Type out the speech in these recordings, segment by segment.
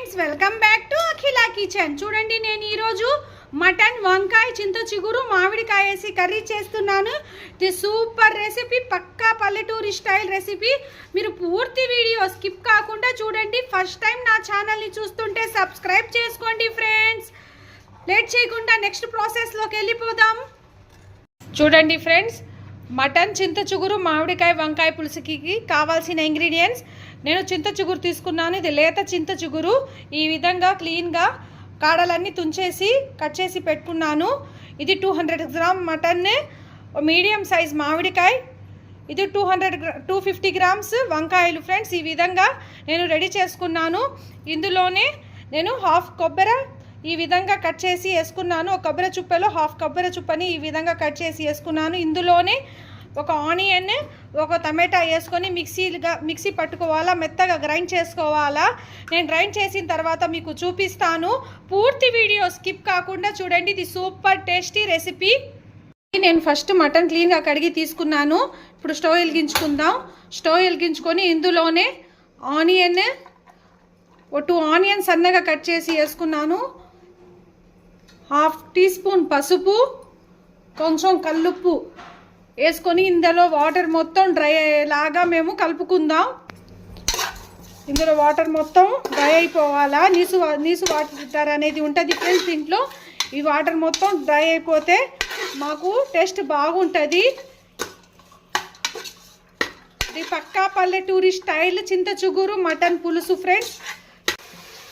Friends welcome back to Akhila kitchen. చూడండి, నేను ఈరోజు మటన్, వంకాయ, చింత చిగురు, మామిడికాయ వేసి కర్రీ చేస్తున్నాను. ఇది సూపర్ రెసిపీ, పక్కా పల్లెటూరి స్టైల్ రెసిపీ. మీరు పూర్తి వీడియో స్కిప్ కాకుండా చూడండి. ఫస్ట్ టైం నా ఛానల్ని చూస్తుంటే సబ్స్క్రైబ్ చేసుకోండి ఫ్రెండ్స్. లేట్ చేయకుండా నెక్స్ట్ ప్రాసెస్లోకి వెళ్ళిపోదాం. చూడండి ఫ్రెండ్స్, మటన్, చింత చిగురు, మామిడికాయ, వంకాయ పులుసుకి కావాల్సిన ఇంగ్రీడియంట్స్. నేను చింత చిగురు తీసుకున్నాను. ఇది లేత చింత చిగురు. ఈ విధంగా క్లీన్గా కాడలన్నీ తుంచేసి కట్ చేసి పెట్టుకున్నాను. ఇది 200 గ్రామ్ మటన్, మీడియం సైజ్ మామిడికాయ, ఇది 250 గ్రామ్స్ వంకాయలు. ఫ్రెండ్స్, ఈ విధంగా నేను రెడీ చేసుకున్నాను. ఇందులోనే నేను హాఫ్ కొబ్బరి ఈ విధంగా కట్ చేసి వేసుకున్నాను. ఒక కొబ్బరి చుప్పలో హాఫ్ కొబ్బరి చుప్పని ఈ విధంగా కట్ చేసి వేసుకున్నాను. ఇందులోనే ఒక ఆనియన్, ఒక టమాటా వేసుకొని మిక్సీ పట్టుకోవాలా, మెత్తగా గ్రైండ్ చేసుకోవాలా. నేను గ్రైండ్ చేసిన తర్వాత మీకు చూపిస్తాను. పూర్తి వీడియో స్కిప్ కాకుండా చూడండి. ఇది సూపర్ టేస్టీ రెసిపీ. నేను ఫస్ట్ మటన్ క్లీన్గా కడిగి తీసుకున్నాను. ఇప్పుడు స్టవ్ వెలిగించుకుందాం. స్టవ్ వెలిగించుకొని ఇందులోనే ఆనియన్, 2 ఆనియన్ సన్నగా కట్ చేసి వేసుకున్నాను. హాఫ్ టీ స్పూన్ పసుపు, కొంచెం కల్లుప్పు వేసుకొని ఇందులో వాటర్ మొత్తం డ్రై అయ్యేలాగా మేము కలుపుకుందాం. ఇందులో వాటర్ మొత్తం డ్రై అయిపోవాలా. నీసు వాటర్ అనేది ఉంటుంది ఫ్రెండ్స్ దీంట్లో. ఈ వాటర్ మొత్తం డ్రై అయిపోతే మాకు టేస్ట్ బాగుంటుంది. ఇది పక్కా పల్లెటూరి స్టైల్ చింత చిగురు మటన్ పులుసు ఫ్రెండ్స్.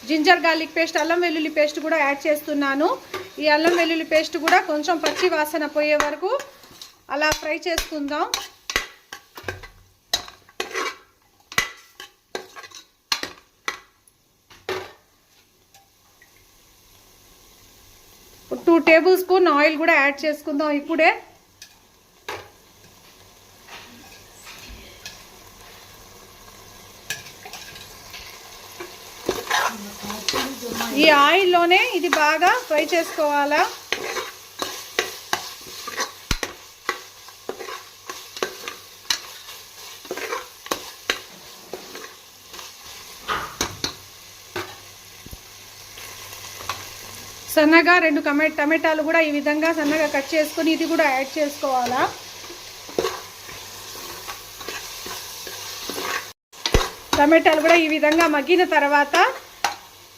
జింజర్ గార్లిక్ పేస్ట్, అల్లం వెల్లుల్లి పేస్ట్ కూడా యాడ్ చేస్తున్నాను. ఈ అల్లం వెల్లుల్లి పేస్ట్ కూడా కొంచెం పచ్చి వాసన పోయే వరకు అలా ఫ్రై చేసుకుందాం. ఇప్పుడు 2 టేబుల్ స్పూన్ ఆయిల్ కూడా యాడ్ చేసుకుందాం ఇప్పుడే. ఈ ఆయిల్లోనే ఇది బాగా ఫ్రై చేసుకోవాలా. సన్నగా 2 టమాటాలు కూడా ఈ విధంగా సన్నగా కట్ చేసుకొని ఇది కూడా యాడ్ చేసుకోవాలా. టమాటాలు కూడా ఈ విధంగా మగ్గిన తర్వాత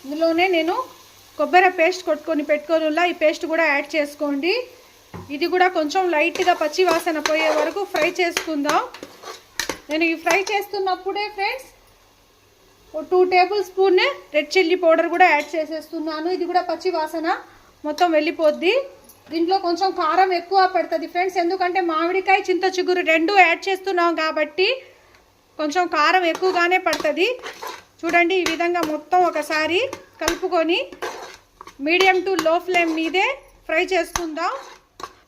ఇందులోనే నేను కొబ్బరి పేస్ట్ కొట్టుకొని పెట్టుకోనులా, ఈ పేస్ట్ కూడా యాడ్ చేసుకోండి. ఇది కూడా కొంచెం లైట్గా పచ్చి వాసన పోయే వరకు ఫ్రై చేసుకుందాం. నేను ఈ ఫ్రై చేస్తున్నప్పుడే friends 2 tablespoon red chilli powder కూడా యాడ్ చేసేస్తున్నాను. ఇది కూడా పచ్చి వాసన మొత్తం వెళ్ళిపోద్ది. దీంట్లో కొంచెం కారం ఎక్కువ పడుతుంది ఫ్రెండ్స్, ఎందుకంటే మామిడికాయ, చింత చిగురు 2 యాడ్ చేస్తున్నాం కాబట్టి కొంచెం కారం ఎక్కువగానే పడుతుంది. చూడండి, ఈ విధంగా మొత్తం ఒకసారి కలుపుకొని మీడియం టు లో ఫ్లేమ్ మీదే ఫ్రై చేసుకుందాం.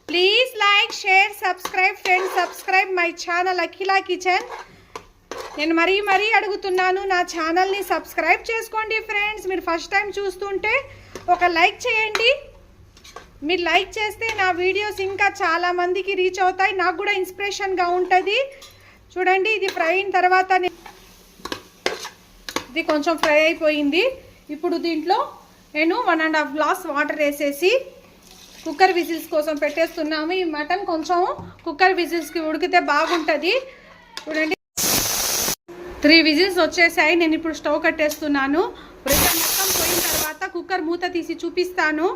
Please like, share, subscribe friends. Subscribe my channel Akhila kitchen. నేను మరీ అడుగుతున్నాను, నా ఛానల్ని సబ్స్క్రైబ్ చేసుకోండి ఫ్రెండ్స్. మీరు ఫస్ట్ టైం చూస్తుంటే ఒక లైక్ చేయండి. మీరు లైక్ చేస్తే నా వీడియోస్ ఇంకా చాలామందికి రీచ్ అవుతాయి, నాకు కూడా ఇన్స్పిరేషన్గా ఉంటుంది. చూడండి, ఇది ఫ్రై అయిన తర్వాత ఇది కొంచెం ఫ్రై అయిపోయింది. ఇప్పుడు దీంట్లో నేను 1.5 గ్లాస్ వాటర్ వేసేసి కుక్కర్ విజిల్స్ కోసం పెట్టేస్తున్నాము. ఈ మటన్ కొంచెం కుక్కర్ విజిల్స్కి ఉడికితే బాగుంటుంది. చూడండి, 3 విజిల్స్ వచ్చేసాయి. నేను ఇప్పుడు స్టవ్ కట్టేస్తున్నాను. ప్రెషర్ మొత్తం పోయిన తర్వాత కుక్కర్ మూత తీసి చూపిస్తాను.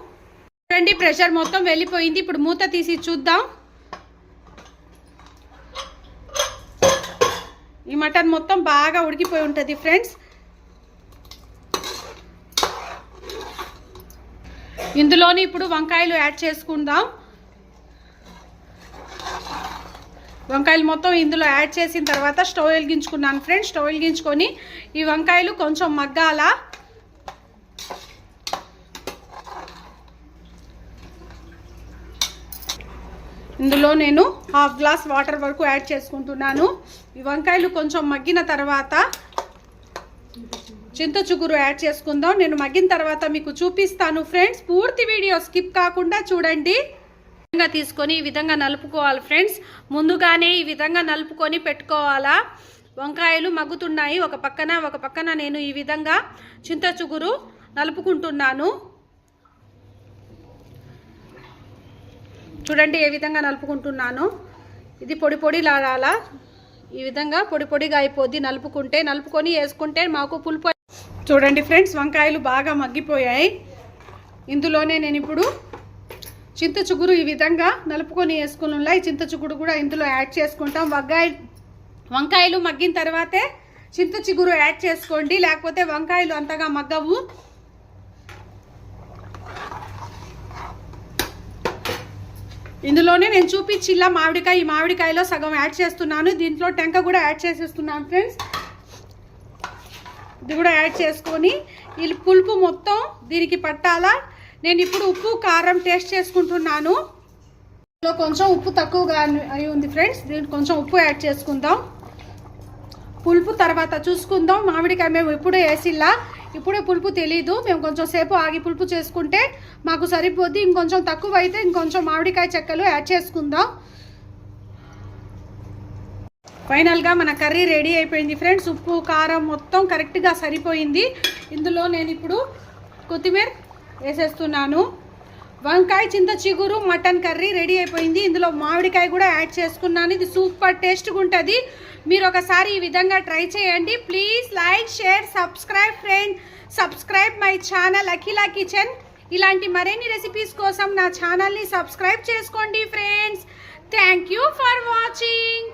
చూడండి, ప్రెషర్ మొత్తం వెళ్ళిపోయింది. ఇప్పుడు మూత తీసి చూద్దాం. ఈ మటన్ మొత్తం బాగా ఉడికిపోయి ఉంటుంది ఫ్రెండ్స్. ఇందులోని ఇప్పుడు వంకాయలు యాడ్ చేసుకుందాం. వంకాయలు మొత్తం ఇందులో యాడ్ చేసిన తర్వాత స్టవ్ వెలిగించుకున్నాను ఫ్రెండ్స్. స్టవ్ వెలిగించుకొని ఈ వంకాయలు కొంచెం మగ్గాల. ఇందులో నేను హాఫ్ గ్లాస్ వాటర్ వరకు యాడ్ చేసుకుంటున్నాను. ఈ వంకాయలు కొంచెం మగ్గిన తర్వాత చింత చిగురు యాడ్ చేసుకుందాం. నేను మగ్గిన తర్వాత మీకు చూపిస్తాను ఫ్రెండ్స్. పూర్తి వీడియో స్కిప్ కాకుండా చూడండి. తీసుకొని ఈ విధంగా నలుపుకోవాలి ఫ్రెండ్స్. ముందుగానే ఈ విధంగా నలుపుకొని పెట్టుకోవాలా. వంకాయలు మగ్గుతున్నాయి. ఒక పక్కన నేను ఈ విధంగా చింత చిగురు నలుపుకుంటున్నాను. చూడండి ఏ విధంగా నలుపుకుంటున్నాను. ఇది పొడి పొడి లాగాల, ఈ విధంగా పొడి పొడిగా అయిపోద్ది నలుపుకొని వేసుకుంటే మాకు పులుపు. చూడండి ఫ్రెండ్స్, వంకాయలు బాగా మగ్గిపోయాయి. ఇందులోనే నేను ఇప్పుడు చింత చిగురు ఈ విధంగా నలుపుకొని వేసుకుని ఈ చింత చిగురు కూడా ఇందులో యాడ్ చేసుకుంటాం. వంకాయలు మగ్గిన తర్వాతే చింత చిగురు యాడ్ చేసుకోండి, లేకపోతే వంకాయలు అంతగా మగ్గవు. ఇందులోనే నేను చూపించిలా మామిడికాయ, ఈ మామిడికాయలో సగం యాడ్ చేస్తున్నాను. దీంట్లో టెంక కూడా యాడ్ చేసేస్తున్నాను ఫ్రెండ్స్. ఇది కూడా యాడ్ చేసుకొని ఈ పులుపు మొత్తం దీనికి పట్టాలా. నేను ఇప్పుడు ఉప్పు కారం టేస్ట్ చేసుకుంటున్నాను. ఇందులో కొంచెం ఉప్పు తక్కువగా అయి ఉంది ఫ్రెండ్స్, దీనికి కొంచెం ఉప్పు యాడ్ చేసుకుందాం. పులుపు తర్వాత చూసుకుందాం. మామిడికాయ మేము ఇప్పుడే వేసిల్లా, ఇప్పుడే పులుపు తెలీదు. మేము కొంచెం సేపు ఆగి పులుపు చేసుకుంటే మాకు సరిపోద్ది. ఇంకొంచెం తక్కువ అయితే ఇంకొంచెం మామిడికాయ చెక్కలు యాడ్ చేసుకుందాం. ఫైనల్గా మన కర్రీ రెడీ అయిపోయింది ఫ్రెండ్స్. ఉప్పు కారం మొత్తం కరెక్ట్గా సరిపోయింది. ఇందులో నేను ఇప్పుడు కొత్తిమీర వేసేస్తున్నాను. వంకాయ చింత చిగురు మటన్ కర్రీ రెడీ అయిపోయింది. ఇందులో మామిడికాయ కూడా యాడ్ చేసుకున్నాను. ఇది సూపర్ టేస్ట్గా ఉంటుంది. మీరు ఒకసారి ఈ విధంగా ట్రై చేయండి. Please like, share, subscribe friend. Subscribe my channel Akhila kitchen. ఇలాంటి మరిన్ని రెసిపీస్ కోసం నా ఛానల్ని సబ్స్క్రైబ్ చేసుకోండి friends. Thank you for watching.